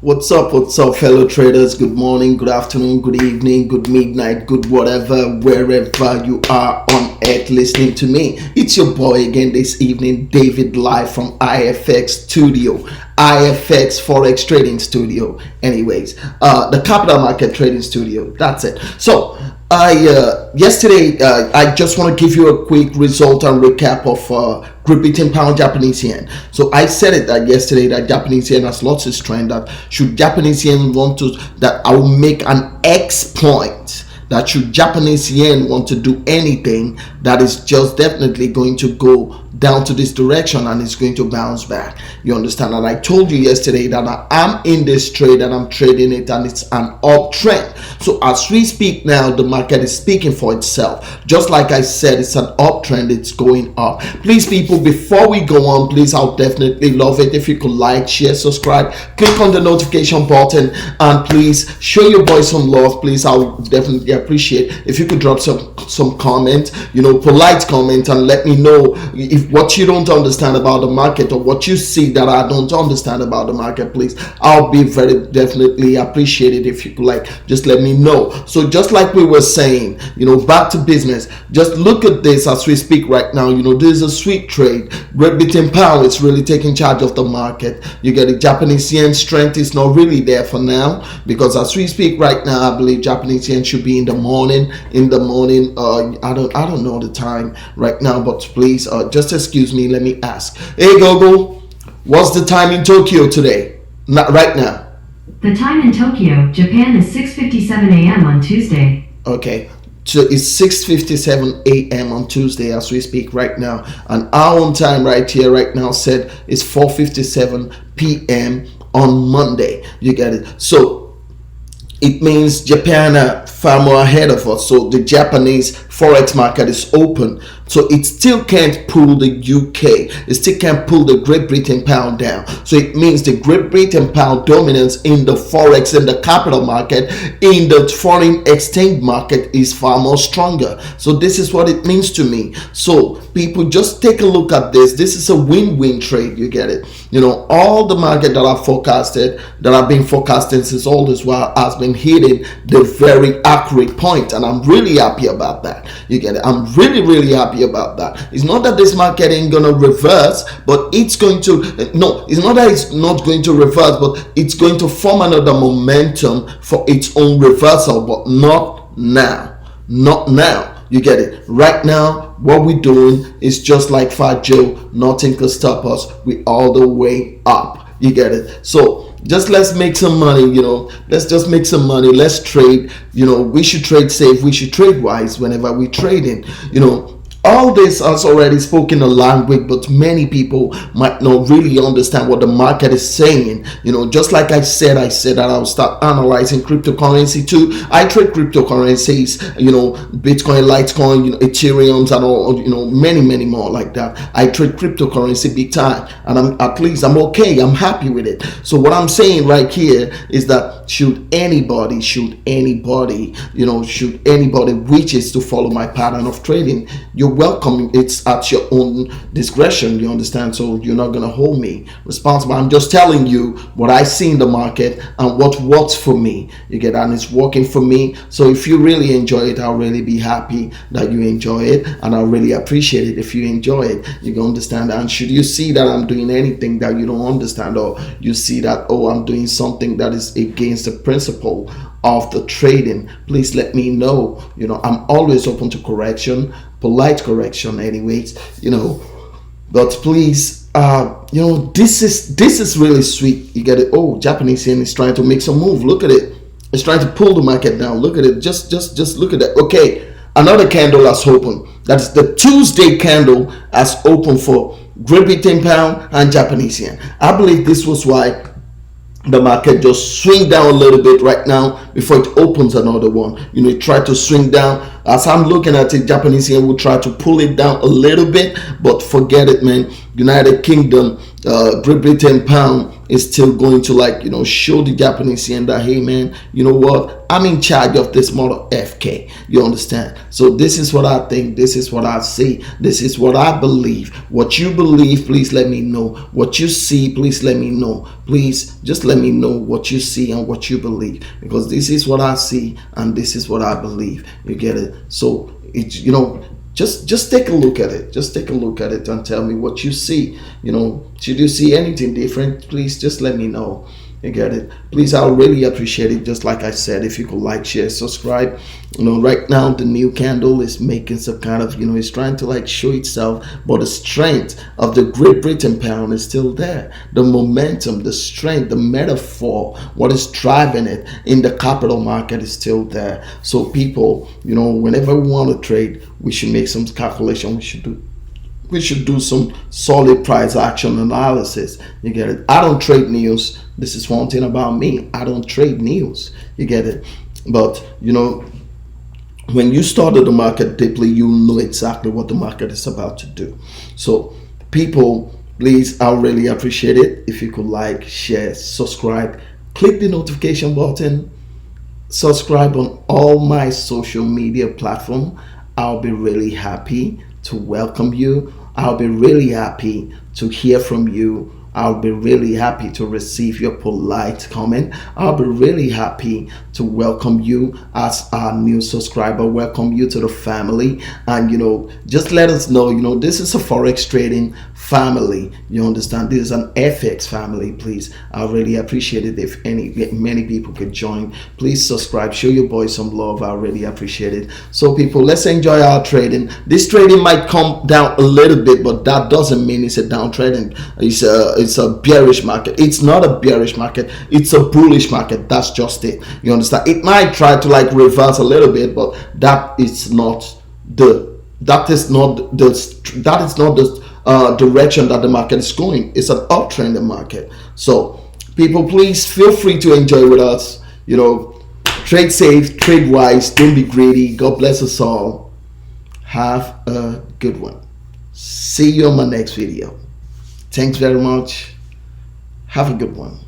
What's up, fellow traders? Good morning, good afternoon, good evening, good midnight, good whatever, wherever you are on earth listening to me. It's your boy again this evening, David, live from IFX Studio, IFX Forex Trading Studio. Anyways, the Capital Market Trading Studio. That's it. So, yesterday, I just want to give you a quick result and recap of GbpJpy pound Japanese yen. So I said it that yesterday that Japanese yen has lots of strength, that should Japanese yen want to, that I will make an X point, that should Japanese yen want to do anything, that is just definitely going to go down to this direction and it's going to bounce back. You understand? And I told you yesterday that I am in this trade and I'm trading it and it's an uptrend. So as we speak now, the market is speaking for itself. Just like I said, it's an uptrend, it's going up. Please, people, before we go on, please, I'll definitely love it if you could like, share, subscribe, click on the notification button, and please show your boy some love. Please, I'll definitely appreciate if you could drop some comment, polite comment, and let me know if what you don't understand about the market or what you see that I don't understand about the market. Please, I'll be very definitely appreciated if you could just let me know. So just like we were saying, back to business, just look at this as we speak right now. This is a sweet trade. GbpJpy pound is really taking charge of the market. You get the Japanese yen strength is not really there for now, because as we speak right now, I believe Japanese yen should be in the morning. I don't know the time right now, but please, just excuse me, let me ask. Hey Google, what's the time in Tokyo today? Not right now. The time in Tokyo, Japan is 6:57 a.m. on Tuesday. Okay, so it's 6:57 a.m. on Tuesday as we speak right now. And our own time right here, right now, said it's 4:57 p.m. on Monday. You get it? So it means Japan are far more ahead of us. So the Japanese Forex market is open. So it still can't pull the UK. It still can't pull the GbpJpy pound down. So it means the GbpJpy pound dominance in the Forex, in the capital market, in the foreign exchange market is far more stronger. So this is what it means to me. So people, just take a look at this. This is a win-win trade. You get it? All the market that I've been forecasting since all this while has been hitting the very accurate point, and I'm really happy about that. You get it? I'm really happy about that. It's not that this market ain't gonna reverse, but it's going to, it's not that it's not going to reverse, but it's going to form another momentum for its own reversal, but not now. You get it? Right now, what we're doing is just like Fat Joe, nothing can stop us. We all the way up. You get it? So just let's make some money. Let's just make some money. Let's trade. We should trade safe. We should trade wise whenever we trading. All this has already spoken a language, but many people might not really understand what the market is saying. Just like I said that I'll start analyzing cryptocurrency too. I trade cryptocurrencies, Bitcoin, Litecoin, Ethereums, and all, many more like that. I trade cryptocurrency big time, and I'm okay. I'm happy with it. So what I'm saying right here is that should anybody wishes to follow my pattern of trading, you're welcome. It's at your own discretion, you understand? So you're not going to hold me responsible. I'm just telling you what I see in the market and what works for me. You get that? And it's working for me. So if you really enjoy it, I'll really be happy that you enjoy it, and I'll really appreciate it if you enjoy it. You can understand. And should you see that I'm doing anything that you don't understand, or you see that, I'm doing something that is against the principle of the trading, please let me know. I'm always open to correction, polite correction anyways, but please, this is really sweet. You get it? Japanese yen is trying to make some move. Look at it. It's trying to pull the market down. Look at it. Just look at that. Okay, another candle has opened. That's the Tuesday candle has opened for GbpJpy pound and Japanese yen. I believe this was why the market just swing down a little bit right now before it opens another one. It try to swing down. As I'm looking at it, Japanese yen will try to pull it down a little bit, but forget it, man. United Kingdom GbpJpy pound is still going to, like, show the Japanese yen that, hey man, you know what, I'm in charge of this model FK. You understand? So this is what I think, this is what I see, this is what I believe. What you believe, please let me know. What you see, please let me know. Please just let me know what you see and what you believe, because this is what I see and this is what I believe. You get it? So it's, just take a look at it. Just take a look at it and tell me what you see. Should you see anything different, please just let me know. You get it? Please, I'll really appreciate it. Just like I said, if you could like, share, subscribe. Right now the new candle is making some kind of, it's trying to like show itself, but the strength of the Great Britain pound is still there. The momentum, the strength, the metaphor, what is driving it in the capital market is still there. So people, whenever we want to trade, we should make some calculation. We should do some solid price action analysis. You get it? I don't trade news. This is one thing about me. I don't trade news. You get it? But when you study the market deeply, you'll know exactly what the market is about to do. So people, please, I'll really appreciate it if you could like, share, subscribe, click the notification button, subscribe on all my social media platform. I'll be really happy to welcome you. I'll be really happy to hear from you. I'll be really happy to receive your polite comment. I'll be really happy to welcome you as our new subscriber, welcome you to the family. And just let us know, this is a Forex Trading family. You understand? This is an FX family. Please, I really appreciate it if many people could join. Please subscribe, show your boy some love. I really appreciate it. So people, let's enjoy our trading. This trading might come down a little bit, but that doesn't mean it's a down trading. It's a bearish market. It's not a bearish market, it's a bullish market. That's just it. You understand? It might try to like reverse a little bit, but that is not the direction that the market is going. It's an uptrend in market. So people, please feel free to enjoy with us. Trade safe, trade wise, don't be greedy. God bless us all. Have a good one. See you on my next video. Thanks very much. Have a good one.